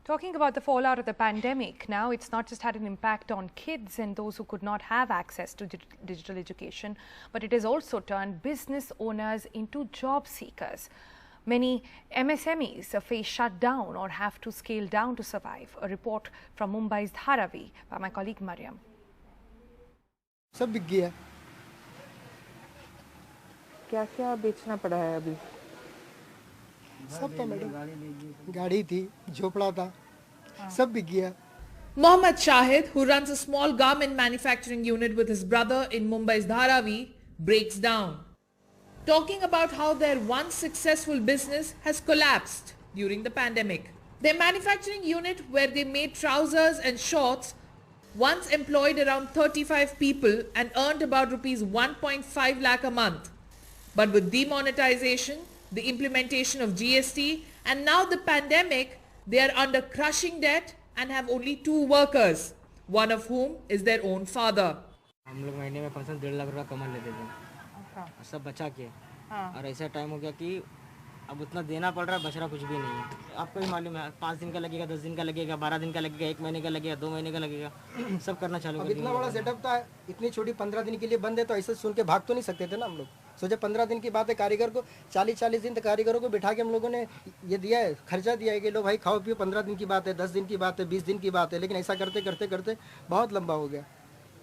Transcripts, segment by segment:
Talking about the fallout of the pandemic, now it's not just had an impact on kids and those who could not have access to digital education, but it has also turned business owners into job seekers. Many MSMEs face shutdown or have to scale down to survive. A report from Mumbai's Dharavi by my colleague Mariam. सब बिक गया। क्या बेचना पड़ा है अभी? सब था मैडम, गाड़ी थी, झोपड़ा था, सब बिक गया। Mohammad Shahid, who runs a small garment manufacturing unit with his brother in Mumbai's Dharavi, breaks down, talking about how their once successful business has collapsed during the pandemic. Their manufacturing unit, where they made trousers and shorts, once employed around 35 people and earned about rupees 1.5 lakh a month. But with demonetization, the implementation of GST and now the pandemic, they are under crushing debt and have only 2 workers, one of whom is their own father. हम लोग महीने में 1.5 लाख रुपया कमा लेते थे, सब बचा के। और ऐसा टाइम हो गया कि अब उतना देना पड़ रहा है, बच रहा कुछ भी नहीं है। आपको भी मालूम है, 5 दिन का लगेगा, 10 दिन का लगेगा, 12 दिन का लगेगा, 1 महीने का लगेगा, 2 महीने का लगेगा, सब करना चालू कर दिया। इतना बड़ा सेटअप था, इतनी छोटी 15 दिन के लिए बंद है, तो ऐसे सुन के भाग तो नहीं सकते थे ना हम लोग। सोचे 15 दिन की बात है, कारीगर को 40-40 दिन तक कारीगरों को बिठा के हम लोगों ने ये दिया है, खर्चा दिया है कि लो भाई खाओ पियो। 15 दिन की बात है, 10 दिन की बात है, 20 दिन की बात है, लेकिन ऐसा करते करते करते बहुत लंबा हो गया।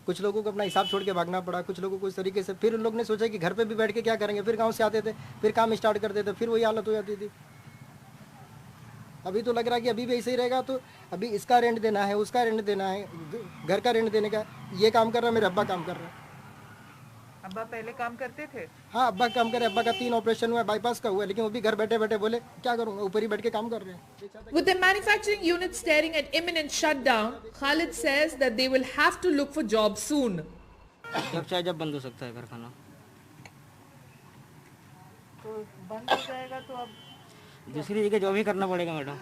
कुछ लोगों को अपना हिसाब छोड़ के भागना पड़ा, कुछ लोगों को इस तरीके से। फिर उन लोग ने सोचा कि घर पे भी बैठ के क्या करेंगे, फिर गांव से आते थे, फिर काम स्टार्ट करते थे, फिर वही हालत हो जाती थी। अभी तो लग रहा है कि अभी भी ऐसे ही रहेगा, तो अभी इसका रेंट देना है, उसका रेंट देना है, घर का रेंट देने का। ये काम कर रहा है, मेरे अब्बा काम कर रहे हैं। अब्बा पहले काम करते थे? हाँ, अब्बा काम करे। अब्बा का 3 ऑपरेशन हुआ, बाईपास का हुआ, लेकिन वो भी घर बैठे बैठे बोले क्या करूँगा, ऊपर ही बैठ के काम कर रहे हैं। With the manufacturing unit staring at imminent shutdown, Khalid says that they will have to look for jobs soon. जब चाहे जब बंद हो सकता है कारखाना। तो बंद हो जाएगा तो अब दूसरी जगह जॉब ही करना पड़ेगा मैडम।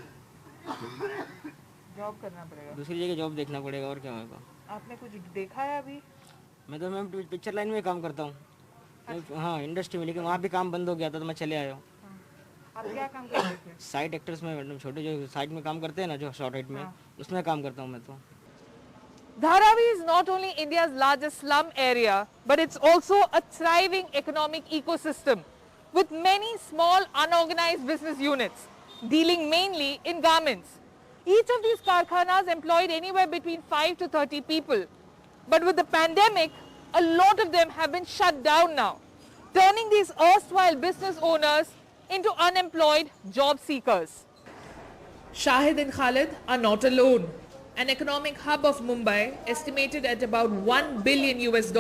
जॉब करना पड़ेगा, दूसरी जगह जॉब देखना पड़ेगा, और क्या होगा। आपने कुछ देखा है अभी? मैं तो मैम पिक्चर लाइन में काम करता हूँ। हाँ, इंडस्ट्री में, लेकिन वहाँ भी काम बंद हो गया था तो मैं चले आया हूँ। आप क्या काम करते थे? साइड एक्टर्स में मैडम, छोटे जो साइड में काम करते हैं ना, जो शॉर्ट हाइट में, उसमें काम करता हूँ मैं तो। Dharavi is not only India's largest slum area, but it's also a thriving economic ecosystem with many small unorganized business units dealing mainly in garments. Each of these karkhanas employed anywhere between 5 to 30 people. But with the pandemic, a lot of them have been shut down now, turning these erstwhile business owners into unemployed job seekers. Shahid and Khalid are not alone. An economic hub of Mumbai, estimated at about $1 billion US,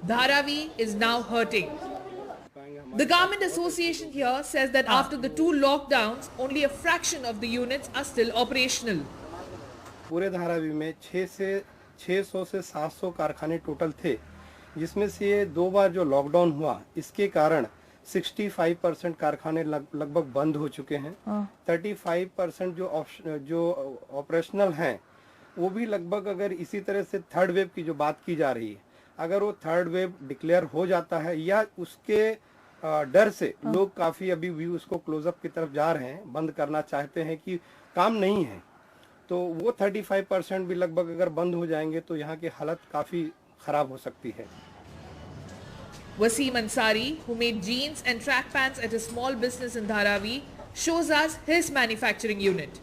Dharavi is now hurting. The Garment Association here says that after the 2 lockdowns, only a fraction of the units are still operational. पूरे धारावी में 600 से 700 कारखाने total थे, जिसमें से ये 2 बार जो lockdown हुआ, इसके कारण 65% कारखाने लगभग बंद हो चुके हैं। 35% जो ऑपरेशनल हैं, वो भी लगभग, अगर इसी तरह से थर्ड वेव की जो बात की जा रही है, अगर वो थर्ड वेव डिक्लेयर हो जाता है या उसके डर से लोग काफी अभी भी उसको क्लोजअप की तरफ जा रहे हैं, बंद करना चाहते हैं कि काम नहीं है, तो वो 35% भी लगभग अगर बंद हो जाएंगे तो यहाँ की हालत काफी खराब हो सकती है। Wasim Ansari, who made jeans and track pants at a small business in Dharavi, shows us his manufacturing unit.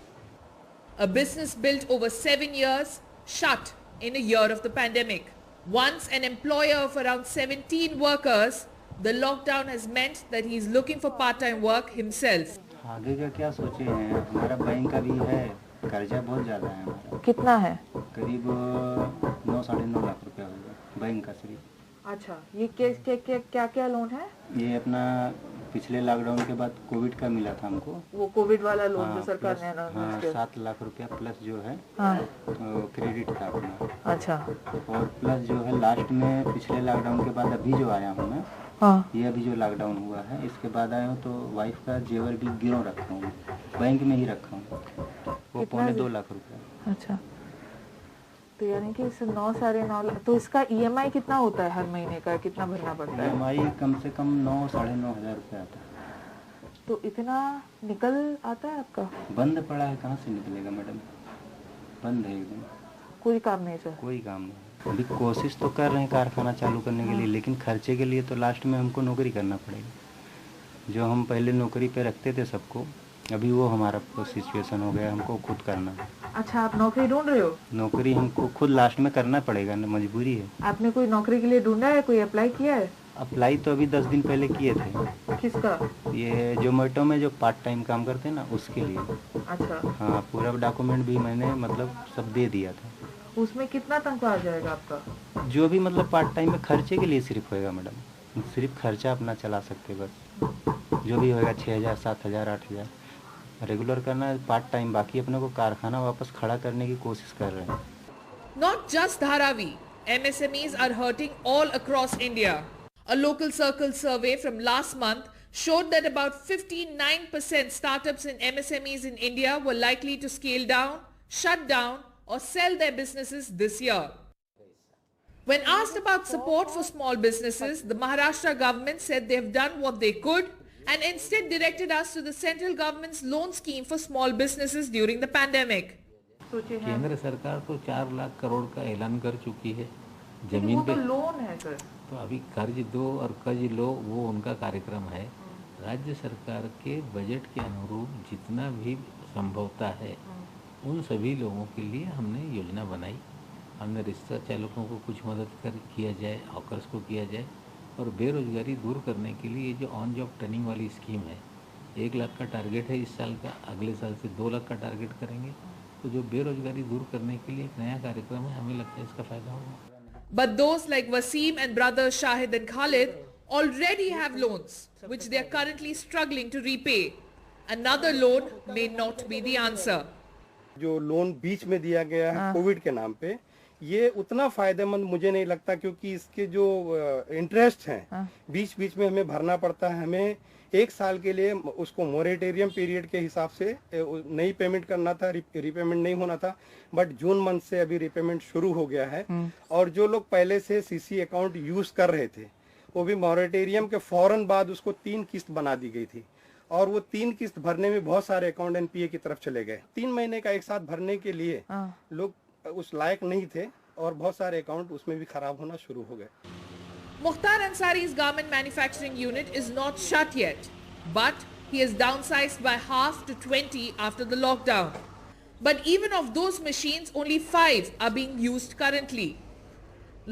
A business built over 7 years, shut in a year of the pandemic. Once an employer of around 17 workers, the lockdown has meant that he is looking for part-time work himself. आगे का क्या सोचे हैं, हमारा bank का भी है, कर्जा बहुत ज़्यादा है हमारा। कितना है? करीब 9-9.5 लाख रुपया होगा बैंक का सिर्फ। अच्छा, ये क्या क्या लोन है? ये अपना पिछले लॉकडाउन के बाद कोविड का मिला था हमको, वो कोविड वाला लोन जो सरकार ने अनाउंस किया। 7 लाख रुपया प्लस जो है क्रेडिट था अपना। अच्छा, और प्लस जो है लास्ट में पिछले लॉकडाउन के बाद अभी जो आया हूँ मैं, ये अभी जो लॉकडाउन हुआ है इसके बाद आया हूँ, तो वाइफ का जेवर भी गिरों रखा हूँ, बैंक में ही रखा हूँ, वो 2.25 लाख रुपया। अच्छा, तो यानी कि इस 9-9.5 लाख, तो इसका EMI कितना होता है हर महीने का, कितना भरना पड़ता है? EMI कम से कम 9-9.5 हज़ार रुपया आता है। तो इतना निकल आता है आपका? बंद पड़ा है, कहाँ से निकलेगा मैडम, बंद है एकदम, कोई काम नहीं चल, कोई काम नहीं। अभी कोशिश तो कर रहे हैं कारखाना चालू करने के लिए, लेकिन खर्चे के लिए तो लास्ट में हमको नौकरी करना पड़ेगा। जो हम पहले नौकरी पे रखते थे सबको, अभी वो हमारा सिचुएशन हो गया, हमको खुद करना है। अच्छा, आप नौकरी ढूंढ रहे हो? नौकरी हमको खुद लास्ट में करना पड़ेगा, मजबूरी है। आपने कोई नौकरी के लिए ढूंढा है, कोई अप्लाई किया है? अप्लाई तो अभी 10 दिन पहले किए थे। किसका? ये जोमेटो में जो पार्ट टाइम काम करते हैं ना, उसके लिए। अच्छा। हाँ, पूरा डॉक्यूमेंट भी मैंने मतलब सब दे दिया था। उसमें कितना तनख्वाह आ जाएगा आपका? जो भी मतलब पार्ट टाइम में खर्चे के लिए सिर्फ होएगा मैडम, सिर्फ खर्चा अपना चला सकते बस। जो भी होएगा 6,000, 7,000, 8,000 रेगुलर करना है पार्ट टाइम, बाकी अपने को कारखाना वापस खड़ा करने की कोशिश कर रहे हैं। Not just Dharavi, MSMEs are hurting all across India. A local circle survey from last month showed that about 59% startups and MSMEs in India were likely to scale down, shut down or sell their businesses this year. When asked about support for small businesses, the Maharashtra government said they have done what they could and instead directed us to the central government's loan scheme for small businesses during the pandemic. केंद्र सरकार तो 4 लाख करोड़ का ऐलान कर चुकी है जमीन पे। लोन है सर, तो अभी कर्ज दो और कर्ज लो, वो उनका कार्यक्रम है। राज्य सरकार के बजट के अनुरूप जितना भी संभवता है उन सभी लोगों के लिए हमने योजना बनाई। हमने रिक्शा चालकों को कुछ मदद किया जाए, हॉकर्स को किया जाए, और बेरोजगारी दूर करने के लिए ये जो ऑन जॉब ट्रेनिंग वाली स्कीम है, 1 लाख का टारगेट है इस साल का, अगले साल से 2 लाख का टारगेट करेंगे। तो जो बेरोजगारी दूर करने के लिए एक नया कार्यक्रम है, हमें लगता है इसका फायदा होगा। But those like Wasim and brothers Shahid and Khalid already have loans which they are currently struggling to repay. Another loan may not be the answer. जो लोन बीच में दिया गया है कोविड के नाम पे, ये उतना फायदेमंद मुझे नहीं लगता, क्योंकि इसके जो इंटरेस्ट हैं बीच बीच में हमें भरना पड़ता है। हमें 1 साल के लिए उसको मोरेटोरियम पीरियड के हिसाब से नई पेमेंट करना था, रीपेमेंट नहीं होना था। बट जून मंथ से अभी रीपेमेंट शुरू हो गया है। और जो लोग पहले से सीसी अकाउंट यूज कर रहे थे, वो भी मोरेटोरियम के फौरन बाद उसको 3 किस्त बना दी गई थी, और वो 3 किस्त भरने में बहुत सारे अकाउंट एनपीए की तरफ चले गए। 3 महीने का एक साथ भरने के लिए लोग उस लायक नहीं थे, और बहुत सारे अकाउंट उसमें भी खराब होना शुरू हो गए। Mukhtar Ansari's garment manufacturing unit is not shut yet, but he has downsized by half to 20 after the lockdown. But even of those machines, only 5 are being used currently.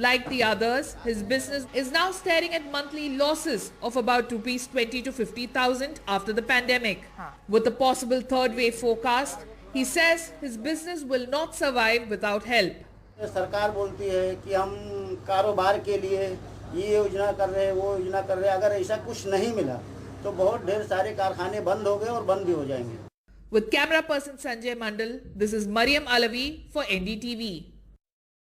Like the others, his business is now staring at monthly losses of about rupees 20 to 50,000 after the pandemic. With a possible third wave forecast, he says his business will not survive without help. सरकार बोलती है कि हम कारोबार के लिए ये योजना कर रहे हैं, वो योजना कर रहे हैं। अगर ऐसा कुछ नहीं मिला तो बहुत ढेर सारे कारखाने बंद हो गए और बंद भी हो जाएंगे। With camera person Sanjay Mandal, this is Mariam Alavi for NDTV.